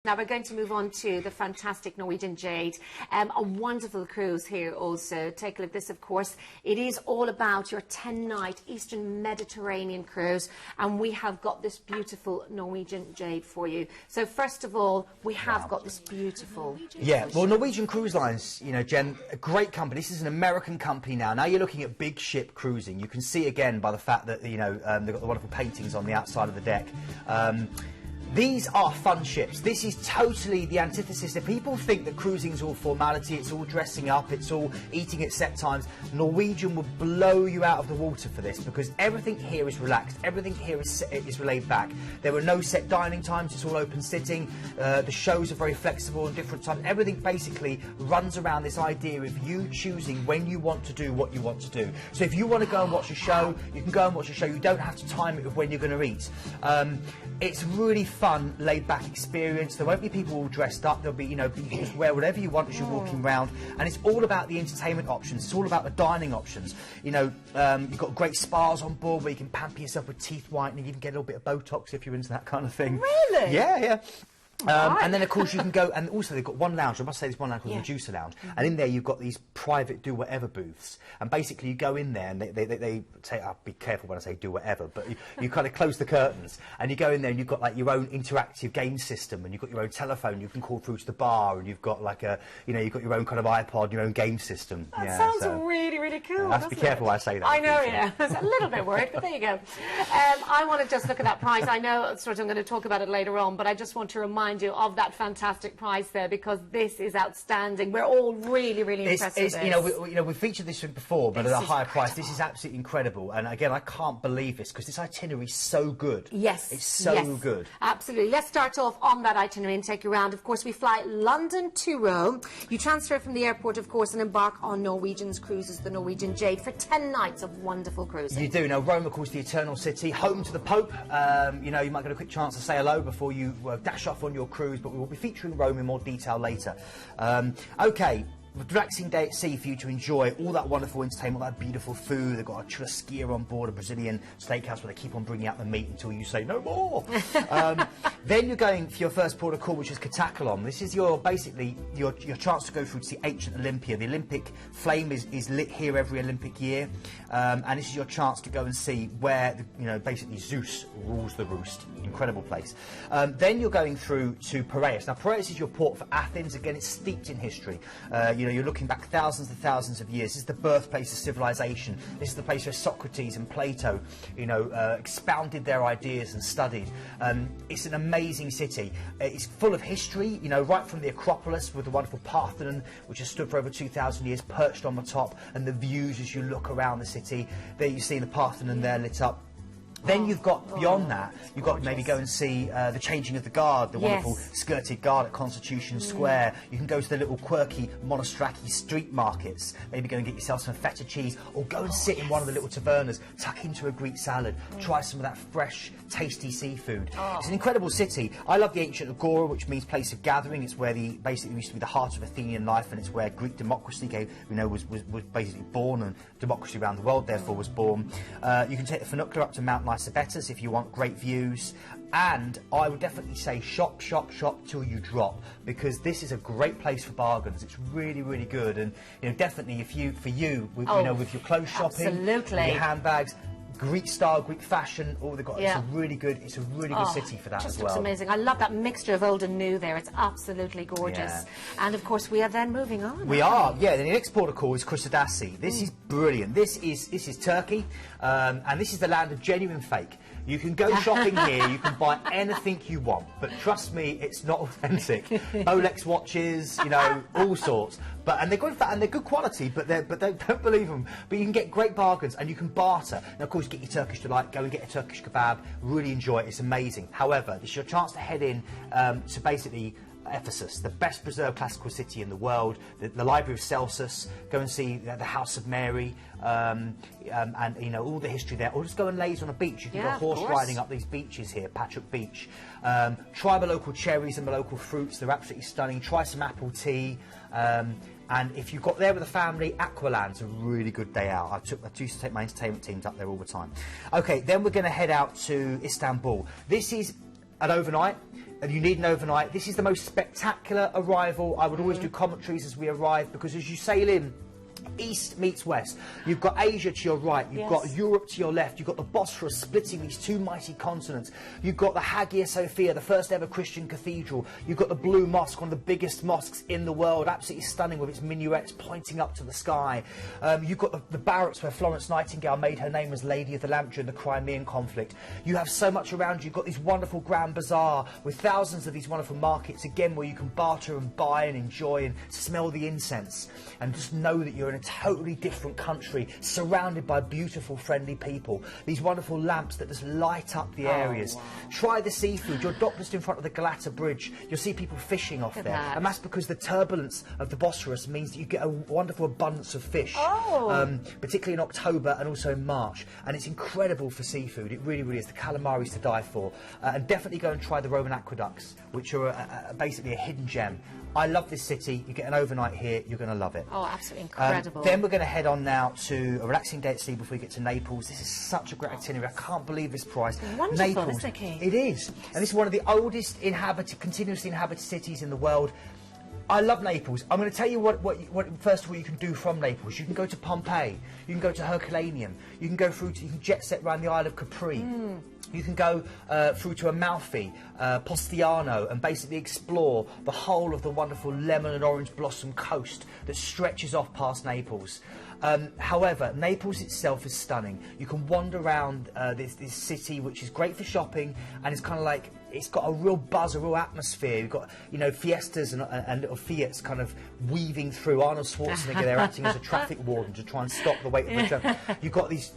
Now we're going to move on to the fantastic Norwegian Jade, a wonderful cruise here also. Take a look at this, of course. It is all about your 10-night Eastern Mediterranean cruise, and we have got this beautiful Norwegian Jade for you. So first of all, we have got this beautiful... Yeah, well, Norwegian Cruise Lines, you know, Jen, a great company. This is an American company now. Now you're looking at big ship cruising. You can see again by the fact that, you know, they've got the wonderful paintings on the outside of the deck. These are fun ships. This is totally the antithesis. If people think that cruising is all formality, it's all dressing up, it's all eating at set times, Norwegian will blow you out of the water for this, because everything here is relaxed. Everything here is laid back. There are no set dining times. It's all open sitting. The shows are very flexible and different times. Everything basically runs around this idea of you choosing when you want to do what you want to do. So if you want to go and watch a show, you can go and watch a show. You don't have to time it with when you're going to eat. It's really fun, laid-back experience. There won't be people all dressed up. There'll be, you know, you can just wear whatever you want as you're walking around. And it's all about the entertainment options. It's all about the dining options. You know, you've got great spas on board where you can pamper yourself with teeth whitening. You can get a little bit of Botox if you're into that kind of thing. Really? Yeah, yeah. And then, of course, you can go, and also they've got one lounge. I must say there's one lounge called the Juicer Lounge. And in there you've got these private do-whatever booths. And basically you go in there and they say, oh, be careful when I say do whatever, but you kind of close the curtains and you go in there and you've got like your own interactive game system, and you've got your own telephone, you can call through to the bar, and you've got like a, you know, you've got your own kind of iPod, your own game system. That sounds really, really cool. I have to be careful when I say that. I know, yeah. I was a little bit worried, but there you go. I want to just look at that price. I know I'm going to talk about it later on, but I just want to remind you of that fantastic price there, because this is outstanding. We're all really, really impressed with this. You know, we've featured this before, but at a higher price. This is absolutely incredible. And again, I can't believe this, because this itinerary is so good. Yes. It's so good. Absolutely. Let's start off on that itinerary and take you around. Of course, we fly London to Rome. You transfer from the airport, of course, and embark on Norwegian's cruises, the Norwegian Jade, for 10 nights of wonderful cruising. You do. Now, Rome, of course, the eternal city, home to the Pope. You know, you might get a quick chance to say hello before you dash off on your cruise, but we will be featuring Rome in more detail later. Okay. Relaxing day at sea for you to enjoy all that wonderful entertainment, all that beautiful food. They've got a churrasqueria on board, a Brazilian steakhouse where they keep on bringing out the meat until you say no more. Then you're going for your first port of call, which is Katakalon. This is basically your chance to go through to the ancient Olympia. The Olympic flame is lit here every Olympic year, and this is your chance to go and see where basically Zeus rules the roost. Incredible place. Then you're going through to Piraeus. Now Piraeus is your port for Athens. Again, it's steeped in history. You know, you're looking back thousands and thousands of years. This is the birthplace of civilization. This is the place where Socrates and Plato, you know, expounded their ideas and studied. It's an amazing city. It's full of history, you know, right from the Acropolis with the wonderful Parthenon, which has stood for over 2,000 years, perched on the top, and the views as you look around the city. There you see the Parthenon there lit up. Then you've got, beyond that, you've got to maybe go and see the changing of the guard, the wonderful skirted guard at Constitution Square. You can go to the little quirky Monostrati street markets, maybe go and get yourself some feta cheese, or go and sit in one of the little tavernas, tuck into a Greek salad, try some of that fresh, tasty seafood. It's an incredible city. I love the ancient Agora, which means place of gathering. It's where basically used to be the heart of Athenian life, and it's where Greek democracy was basically born, and democracy around the world therefore was born. You can take the funicular up to Mount Lysabetus if you want great views, and I would definitely say shop till you drop, because this is a great place for bargains. It's really, really good, and you know, definitely with your clothes shopping, with your handbags, Greek style, Greek fashion, all they've got. It's a really good city for that as well. Just looks amazing. I love that mixture of old and new there. It's absolutely gorgeous. And of course we are then moving on. We are, yeah. The next port of call is Kusadasi. This is brilliant. This is Turkey, and this is the land of genuine fake. You can go shopping here, you can buy anything you want, but trust me, it's not authentic. Rolex watches, you know, all sorts. And they're good, and they're good quality, but don't believe them. But you can get great bargains, and you can barter. Now, of course, get your Turkish delight, go and get a Turkish kebab, really enjoy it. It's amazing. However, this is your chance to head in to basically Ephesus, the best preserved classical city in the world, the Library of Celsus. Go and see the House of Mary, and you know, all the history there. Or just go and laze on a beach. You can go horse riding up these beaches here, Patrick Beach. Try the local cherries and the local fruits. They're absolutely stunning. Try some apple tea. And if you've got there with a family, Aqualand's a really good day out. I used to take my entertainment teams up there all the time. Okay, then we're going to head out to Istanbul. This is an overnight, and you need an overnight, this is the most spectacular arrival. I would always do commentaries as we arrive, because as you sail in, east meets west. You've got Asia to your right, you've got Europe to your left, you've got the Bosphorus splitting these two mighty continents, you've got the Hagia Sophia, the first ever Christian cathedral, you've got the Blue Mosque, one of the biggest mosques in the world, absolutely stunning with its minarets pointing up to the sky. You've got the barracks where Florence Nightingale made her name as Lady of the Lamp during the Crimean conflict. You have so much around you. You've got this wonderful Grand Bazaar with thousands of these wonderful markets, again, where you can barter and buy and enjoy and smell the incense and just know that you're in a totally different country, surrounded by beautiful, friendly people. These wonderful lamps that just light up the areas. Wow. Try the seafood. You're docked just in front of the Galata Bridge. You'll see people fishing off there. That. And that's because the turbulence of the Bosphorus means that you get a wonderful abundance of fish, particularly in October and also in March. And it's incredible for seafood. It really, really is. The calamaris to die for. And definitely go and try the Roman aqueducts, which are basically a hidden gem. I love this city. You get an overnight here, you're going to love it. Oh, absolutely incredible. Then we're going to head on now to a relaxing day at sea before we get to Naples. This is such a great itinerary. I can't believe this price. Wonderful, Naples, isn't it, Keith? It is. And this is one of the oldest continuously inhabited cities in the world. I love Naples. I'm going to tell you what first of all you can do from Naples. You can go to Pompeii. You can go to Herculaneum. You can go through to, you can jet set around the Isle of Capri. You can go through to Amalfi, Postiano, and basically explore the whole of the wonderful lemon and orange blossom coast that stretches off past Naples. However, Naples itself is stunning. You can wander around this city, which is great for shopping, and it's kind of like, it's got a real buzz, a real atmosphere. You've got, you know, fiestas and little Fiats kind of weaving through. Arnold Schwarzenegger there acting as a traffic warden to try and stop the weight of the traffic. You've got these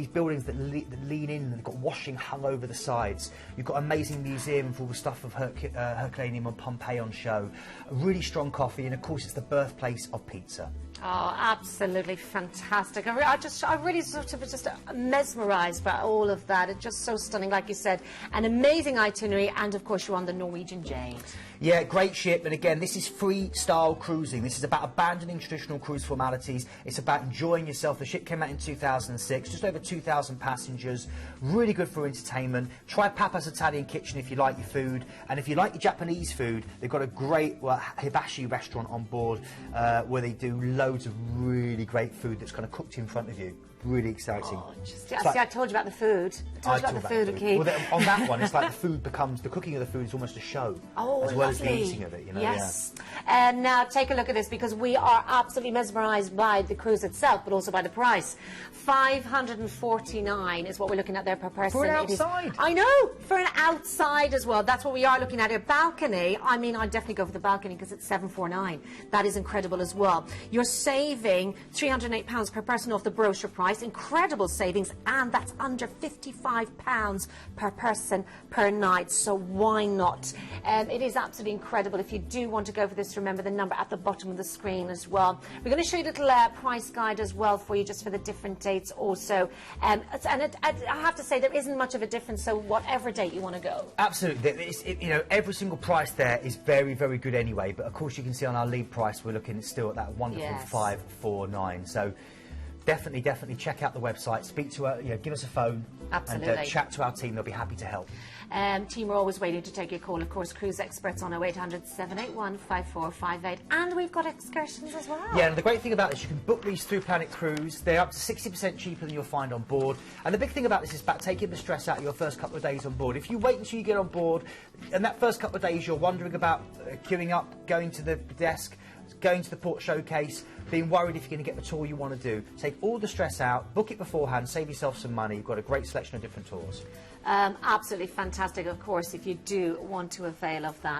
buildings that lean in, and they've got washing hung over the sides. You've got an amazing museum for all the stuff of Herculaneum and Pompeii on show. A really strong coffee, and of course it's the birthplace of pizza. Oh, absolutely fantastic. I really sort of was just mesmerised by all of that. It's just so stunning, like you said. An amazing itinerary, and of course you're on the Norwegian Jade. Yeah, great ship, and again, this is free-style cruising. This is about abandoning traditional cruise formalities. It's about enjoying yourself. The ship came out in 2006, just over 2,000 passengers. Really good for entertainment. Try Papa's Italian Kitchen if you like your food, and if you like your Japanese food, they've got a great hibachi restaurant on board where they do loads of really great food that's kind of cooked in front of you. Really exciting. Oh, see, I told you about the food. I told you about the food, okay? Well, on that one, it's like the food becomes, the cooking of the food is almost a show. Oh, as well lovely. as the eating of it, you know. Yes. Yeah. And now take a look at this, because we are absolutely mesmerised by the cruise itself, but also by the price. $549 is what we're looking at there per person. For an outside. I know, for an outside as well. That's what we are looking at here. Balcony, I mean, I'd definitely go for the balcony because it's $749. That is incredible as well. You're saving £308 per person off the brochure price. Incredible savings, and that's under £55 per person per night, so why not? It is absolutely incredible. If you do want to go for this, remember the number at the bottom of the screen as well. We're going to show you a little price guide as well for you, just for the different dates also, and I have to say there isn't much of a difference, so whatever date you want to go. Absolutely. You know, every single price there is very, very good anyway, but of course you can see on our lead price we're looking still at that wonderful $549. So definitely check out the website, speak to her, give us a phone. Absolutely. And chat to our team. They'll be happy to help. Team are always waiting to take your call. Of course, cruise experts on 0800 781 5458. And we've got excursions as well. Yeah, and the great thing about this, you can book these through Planet Cruise. They're up to 60% cheaper than you'll find on board. And the big thing about this is about taking the stress out of your first couple of days on board. If you wait until you get on board, and that first couple of days you're wondering about queuing up, going to the desk, going to the port showcase, being worried if you're going to get the tour you want to do, take all the stress out, book it beforehand, save yourself some money. You've got a great selection of different tours. Absolutely fantastic, of course, if you do want to avail of that.